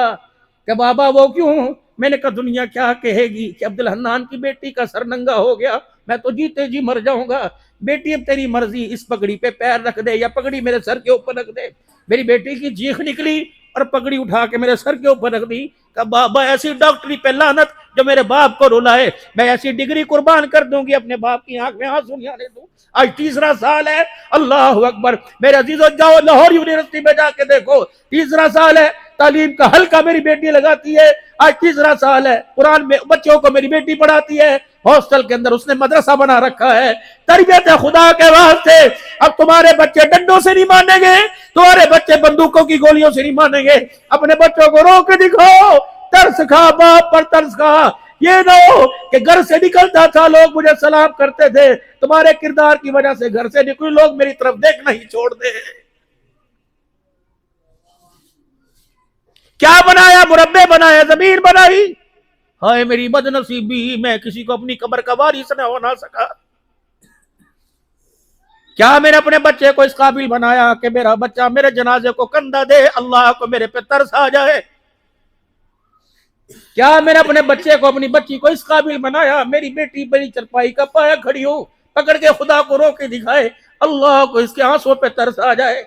کہ بابا وہ کیوں, میں نے کہا دنیا کیا کہے گی کہ عبدالحنان کی بیٹی کا سر ننگا ہو گیا, میں تو جیتے جی مر جاؤں گا. بیٹی اب تیری مرضی, اس پگڑی پہ پیر رکھ دے یا پگڑی میرے سر کے اوپر رکھ دے. میری بیٹی کی چیخ نکلی اور پگڑی اٹھا کے میرے سر کے اوپر رکھ دی. کہ بابا ایسی ڈاکٹری پہ لعنت جو میرے باپ کو رلائے, میں ایسی ڈگری قربان کر دوں گی اپنے باپ کی آنکھ میں آنسو نہیں آنے دوں. آج تیسرا سال ہے, اللہ اکبر. میرے عزیزو جاؤ لاہور یونیورسٹی میں جا کے دیکھو, تیسرا سال ہے, تعلیم کا حلقہ میری بیٹی لگاتی ہے، آج تیسرا سال ہے، قرآن میں بچوں کو میری بیٹی پڑھاتی ہے، ہاسٹل کے اندر اس نے مدرسہ بنا رکھا ہے، تربیت ہے خدا کے واسطے۔ اب تمہارے بچے ڈنڈوں سے نہیں مانیں گے، تمہارے بچے بندوقوں کی گولیوں سے نہیں مانیں گے، اپنے بچوں کو رو کے دکھاؤ، ترس کھا، باپ پر ترس کھا۔ یہ نہ ہو کہ گھر سے نکلتا تھا لوگ مجھے سلام کرتے تھے، تمہارے کردار کی وجہ سے گھر سے نکلے لوگ میری طرف دیکھنا ہی چھوڑ دے۔ کیا بنایا؟ مربع بنایا، زمین بنائی، ہائے میری بد نصیبی، میں کسی کو اپنی قبر کا وارث نہ ہونا سکا۔ کیا میں نے اپنے بچے کو اس قابل بنایا کہ میرا بچہ میرے جنازے کو کندھا دے، اللہ کو میرے پہ ترس آ جائے؟ کیا میں نے اپنے بچے کو، اپنی بچی کو اس قابل بنایا میری بیٹی بڑی چرپائی کا پایا کھڑی ہو، پکڑ کے خدا کو رو کے دکھائے، اللہ کو اس کے آنسوں پہ ترس آ جائے؟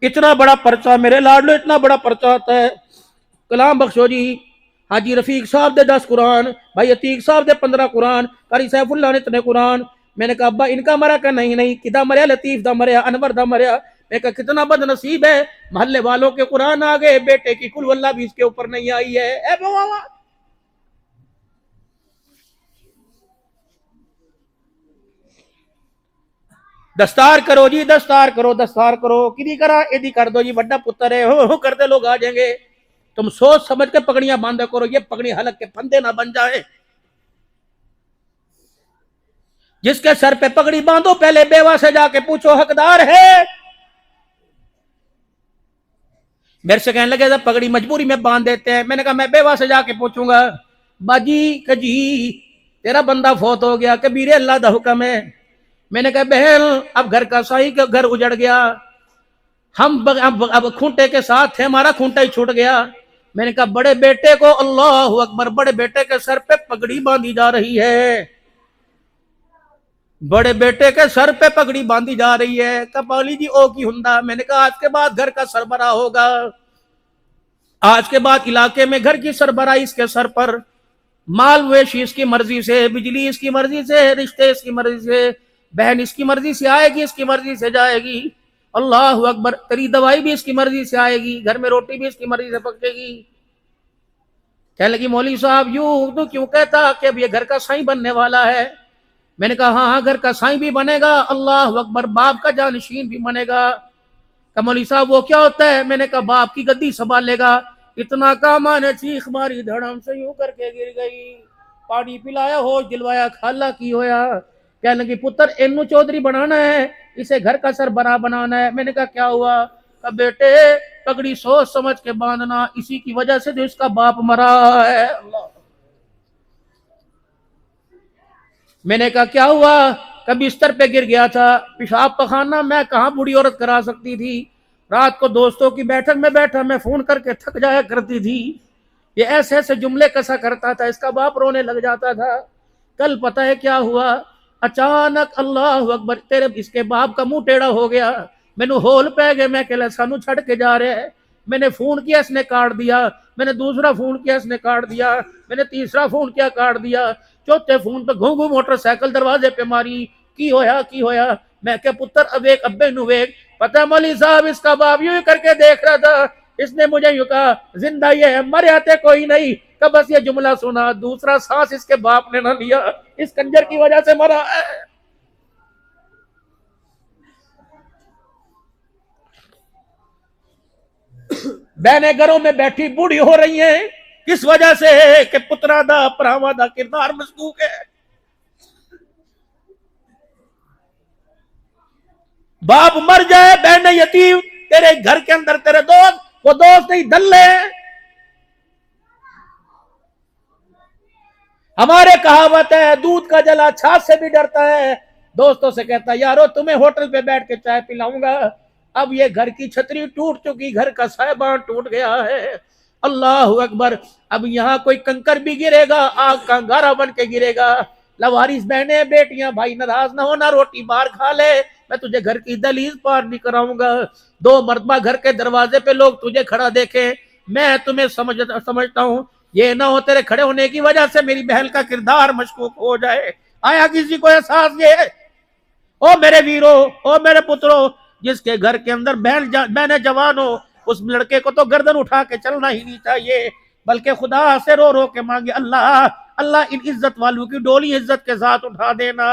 اتنا بڑا پرچہ میرے لاڈلو، اتنا بڑا پرچہ آتا ہے۔ کلام بخشو جی، حاجی رفیق صاحب دے 10 قرآن، بھائی عتیق صاحب دے 15 قرآن، قاری سیف اللہ نے اتنے قرآن۔ میں نے کہا ابا ان کا مرا؟ کہ نہیں، کدا مریا؟ لطیف دا مریا، انور دا مریا۔ میں کہا کتنا بد نصیب ہے، محلے والوں کے قرآن آ گئے، بیٹے کی کل واللہ بھی اس کے اوپر نہیں آئی ہے۔ اے بابا، دستار کرو جی، دستار کرو، دستار کرو، کدی کرا ایدی کر دو جی، بڑا پتر ہے، ہو کرتے لوگ آ جائیں گے۔ تم سوچ سمجھ کے پگڑیاں باندھا کرو، یہ پگڑی حلق کے پھندے نہ بن جائے۔ جس کے سر پہ پگڑی باندھو پہلے بیوہ سے جا کے پوچھو حقدار ہے۔ میرے سے کہنے لگے پگڑی مجبوری میں باندھ دیتے ہیں۔ میں نے کہا میں بیوہ سے جا کے پوچھوں گا، باجی کجی تیرا بندہ فوت ہو گیا، کبیر اللہ دا حکم ہے۔ میں نے کہا بہن اب گھر کا سائی کا گھر اجڑ گیا، ہم اب کھونٹے کے ساتھ تھے، ہمارا کھونٹا ہی چھوٹ گیا۔ میں نے کہا بڑے بیٹے کو، اللہ اکبر، بڑے بیٹے کے سر پہ پگڑی باندھی جا رہی ہے، بڑے بیٹے کے سر پہ پگڑی باندھی جا رہی ہے۔ کپالی جی او کی ہندا۔ میں نے کہا آج کے بعد گھر کا سربراہ ہوگا، آج کے بعد علاقے میں گھر کی سربراہی اس کے سر پر، مال ویشی اس کی مرضی سے، بجلی اس کی مرضی سے، رشتے اس کی مرضی سے، بہن اس کی مرضی سے آئے گی، اس کی مرضی سے جائے گی، اللہ اکبر، تیری دوائی بھی اس کی مرضی سے آئے گی، گھر میں روٹی بھی اس کی مرضی سے پکے گی۔ کہنے لگی مولوی صاحب یوں تو کیوں کہتا کہ اب یہ گھر کا سائیں بننے والا ہے؟ میں نے کہا ہاں گھر کا سائیں بھی بنے گا، اللہ اکبر، باپ کا جانشین بھی بنے گا۔ کہ مولوی صاحب وہ کیا ہوتا ہے؟ میں نے کہا باپ کی گدی سنبھالے گا۔ اتنا کاما نے چیخ ماری، دھڑم سے یوں کر کے گر گئی، پانی پلایا، ہوش دلوایا، خالہ کی ہویا۔ کہنے لگی پتر اینو چودھری بنانا ہے، اسے گھر کا سربراہ بنانا ہے۔ میں نے کہا کیا ہوا؟ کہ بیٹے پگڑی سوچ سمجھ کے باندھنا، اسی کی وجہ سے جو اس کا باپ مرا ہے۔ اللہ، میں نے کہا کیا ہوا؟ کبھی بستر پہ گر گیا تھا، پیشاب پخانا میں کہاں بوڑھی عورت کرا سکتی تھی، رات کو دوستوں کی بیٹھک میں بیٹھا میں فون کر کے تھک جایا کرتی تھی، یہ ایسے ایسے جملے کسا کرتا تھا، اس کا باپ رونے لگ جاتا تھا۔ کل پتہ ہے کیا ہوا؟ اچانک اللہ اکبر تیرے اس کے باپ کا منہ ٹیڑھا ہو گیا، مینوں ہول پہ گئے، میں کہ سانو چھڑ کے جا رہے ہیں۔ میں نے فون کیا، اس نے کاٹ دیا، میں نے دوسرا فون کیا، اس نے کاٹ دیا، میں نے تیسرا فون کیا، کاٹ دیا، چوتھے فون پہ گھوں گھوں موٹر سائیکل دروازے پہ ماری، کی ہویا؟ میں کہ پتر اب ایک ابے نو ایک پتہ مولوی صاحب اس کا باپ یوں کر کے دیکھ رہا تھا، اس نے مجھے یوں کہا زندہ یہ ہے، مرے آتے کوئی نہیں، کہ بس یہ جملہ سنا، دوسرا سانس اس کے باپ نے نہ لیا، اس کنجر کی وجہ سے مرا ہے۔ بہنیں گھروں میں بیٹھی بوڑھی ہو رہی ہیں، کس وجہ سے ہے کہ پترا دا پراوا دا کردار مسکوک ہے۔ باپ مر جائے، بہن یتیم، تیرے گھر کے اندر تیرے دوست، وہ دوست نہیں دلے ہیں۔ ہمارے کہاوت ہے دودھ کا جلا چھاچھ سے بھی ڈرتا ہے۔ دوستوں سے کہتا ہے یارو تمہیں ہوٹل پہ بیٹھ کے چائے پلاؤں گا، اب یہ گھر کی چھتری ٹوٹ چکی، گھر کا سائبان ٹوٹ گیا ہے، اللہ اکبر، اب یہاں کوئی کنکر بھی گرے گا آگ کا انگارہ بن کے گرے گا۔ لوارث بہنیں بیٹیاں بھائی ناراض نہ ہونا، روٹی باہر کھا لے، میں تجھے گھر کی دہلیز پار نہیں کراؤں گا، 2 مرتبہ گھر کے دروازے پہ لوگ تجھے کھڑا دیکھیں، میں تمہیں سمجھتا ہوں، یہ نہ ہو تیرے کھڑے ہونے کی وجہ سے میری بہن کا کردار مشکوک ہو جائے۔ آیا کسی کو احساس یہ؟ او میرے ویرو، او میرے پترو، جس کے گھر کے اندر بہنیں جوان ہو، اس لڑکے کو تو گردن اٹھا کے چلنا ہی نہیں چاہیے، بلکہ خدا سے رو رو کے مانگے، اللہ اللہ ان عزت والوں کی ڈولی عزت کے ساتھ اٹھا دینا،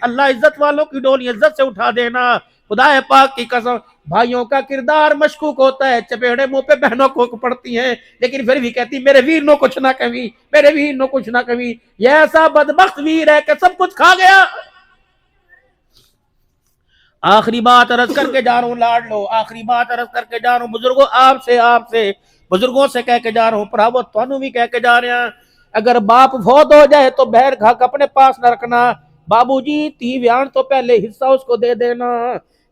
اللہ عزت والوں کی ڈولی عزت سے اٹھا دینا۔ خدا پاک کی قسم، بھائیوں کا کردار مشکوک ہوتا ہے، چپیڑے منہ پہ بہنوں کو پڑتی ہیں، لیکن پھر بھی کہتی میرے ویر نو کچھ نہ کبھی، میرے ویر نو کچھ نہ کبھی۔ یہ ایسا بدبخت ویر ہے کہ سب کچھ کھا گیا۔ آخری بات عرض کر کے جا رہا ہوں لاڈ لو، آخری بات عرض کر کے جا رہا ہوں بزرگوں، آپ سے بزرگوں سے کہہ کے جا رہا ہوں، پراوت تھانوں بھی کہہ کے جا رہے ہیں، اگر باپ فوت ہو جائے تو بہر گھاک اپنے پاس نہ رکھنا، بابو جی 30 بیان تو پہلے حصہ اس کو دے دینا،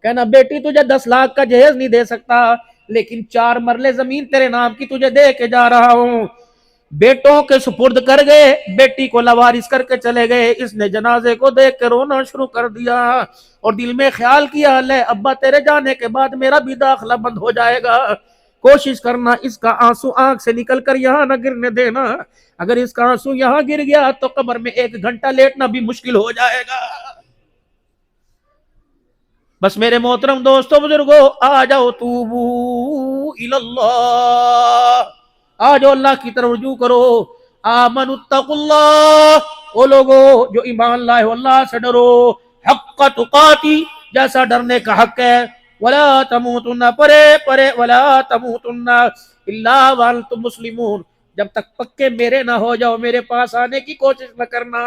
کہنا بیٹی تجھے 10 لاکھ کا جہیز نہیں دے سکتا، لیکن 4 مرلے زمین تیرے نام کی تجھے دے کے جا رہا ہوں۔ بیٹوں کے سپرد کر گئے، بیٹی کو لوارث کر کے چلے گئے، اس نے جنازے کو دیکھ کے رونا شروع کر دیا اور دل میں خیال کیا لے ابا تیرے جانے کے بعد میرا بھی داخلہ بند ہو جائے گا، کوشش کرنا اس کا آنسو آنکھ سے نکل کر یہاں نہ گرنے دینا، اگر اس کا آنسو یہاں گر گیا تو قبر میں 1 گھنٹہ لیٹنا بھی مشکل ہو جائے گا۔ بس میرے محترم دوستو بزرگو، آ جاؤ توبو الاللہ، آ جاؤ اللہ کی طرف رجوع کرو، آمن اتقوا اللہ، وہ لوگو جو ایمان لائے ہو اللہ سے ڈرو، حق تقاتی، جیسا ڈرنے کا حق ہے، ولا تموتن، پرے ولا تموتن الا وانتم مسلمون، جب تک پکے میرے نہ ہو جاؤ میرے پاس آنے کی کوشش نہ کرنا،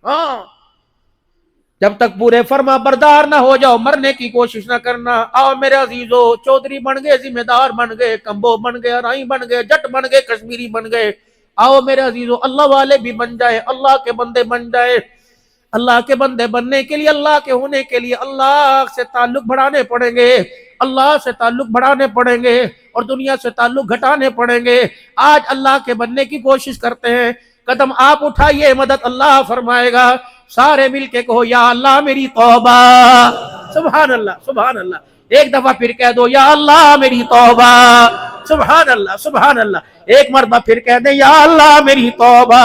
ہاں جب تک پورے فرما بردار نہ ہو جاؤ مرنے کی کوشش نہ کرنا۔ آؤ میرے عزیزو، چودھری بن گئے، ذمہ دار بن گئے، کمبو بن گئے، رائی بن گئے، جٹ بن گئے، کشمیری بن گئے، آؤ میرے عزیزو اللہ والے بھی بن جائے، اللہ کے بندے بن جائے۔ اللہ کے بندے بننے کے لیے، اللہ کے ہونے کے لیے اللہ سے تعلق بڑھانے پڑیں گے، اللہ سے تعلق بڑھانے پڑیں گے اور دنیا سے تعلق گھٹانے پڑیں گے۔ آج اللہ کے بننے کی کوشش کرتے ہیں، قدم آپ اٹھائیے مدد اللہ فرمائے گا، سارے مل کے کہو یا اللہ میری توبہ، سبحان اللہ سبحان اللہ، ایک دفعہ پھر کہہ دو یا اللہ میری توبہ، سبحان اللہ سبحان اللہ، ایک مرتبہ پھر کہہ دیں یا اللہ میری توبہ۔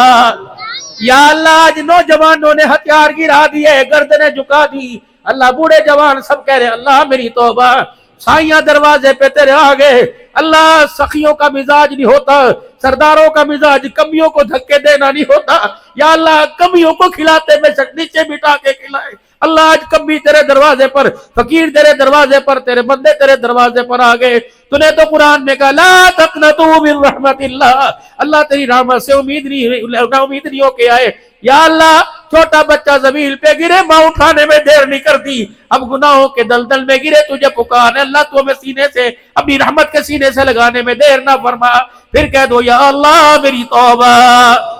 یا اللہ آج نوجوانوں نے ہتھیار گرا دیے، گردنیں جھکا دی، اللہ بوڑھے جوان سب کہہ رہے اللہ میری توبہ، سائیاں دروازے پہ تیرے آگے، اللہ سخیوں کا مزاج نہیں ہوتا، سرداروں کا مزاج کمیوں کو دھکے دینا نہیں ہوتا، یا اللہ کمیوں کو کھلاتے بے شک نیچے بٹھا کے کھلائے، اللہ آج کبھی تیرے دروازے پر، فقیر تیرے دروازے پر، تیرے بندے تیرے دروازے پر آگئے، تو نے تو قرآن میں کہا لا تقنطوا من رحمت اللہ، اللہ تیری رحمت سے امید نہیں ہو کے آئے، یا اللہ چھوٹا بچہ زمین پہ گرے ماں اٹھانے میں دیر نہیں کرتی، اب گناہوں کے دلدل میں گرے تجھے پکار، اللہ تو ہمیں سینے سے اپنی رحمت کے سینے سے لگانے میں دیر نہ فرما، پھر کہہ دو یا اللہ میری توبہ،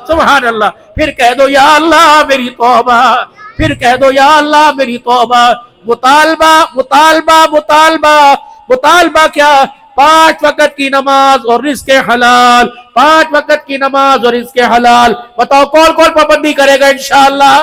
سبحان اللہ، پھر کہہ دو یا اللہ میری توبہ، پھر کہہ دو یا اللہ میری توبہ۔ مطالبہ مطالبہ مطالبہ مطالبہ کیا؟ 5 وقت کی نماز اور رزق حلال، 5 وقت کی نماز اور رزق حلال، بتاؤ کون کون پابندی کرے گا انشاءاللہ؟